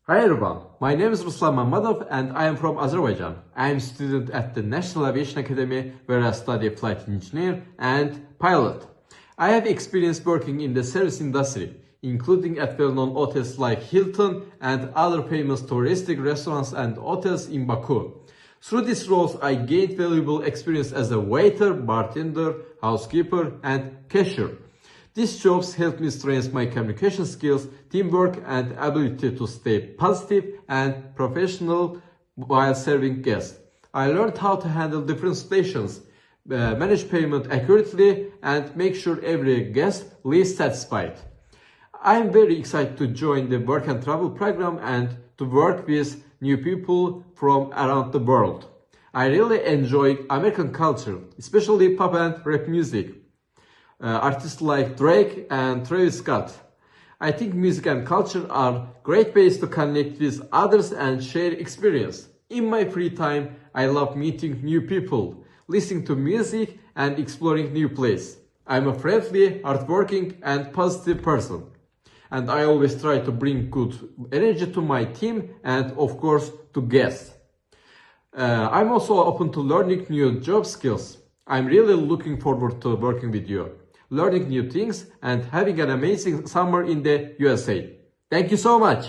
Hi everyone, my name is Ruslan Mammadov and I am from Azerbaijan. I am a student at the National Aviation Academy where I study flight engineer and pilot. I have experience working in the service industry, including at well-known hotels like Hilton and other famous touristic restaurants and hotels in Baku. Through these roles, I gained valuable experience as a waiter, bartender, housekeeper, and cashier. These jobs helped me strengthen my communication skills, teamwork, and ability to stay positive and professional while serving guests. I learned how to handle different stations, manage payment accurately, and make sure every guest leaves satisfied. I am very excited to join the work and travel program and to work with new people from around the world. I really enjoy American culture, especially pop and rap music. Artists like Drake and Travis Scott. I think music and culture are great ways to connect with others and share experience. In my free time, I love meeting new people, listening to music and exploring new places. I'm a friendly, hardworking and positive person. And I always try to bring good energy to my team and of course to guests. I'm also open to learning new job skills. I'm really looking forward to working with you, learning new things and having an amazing summer in the USA. Thank you so much.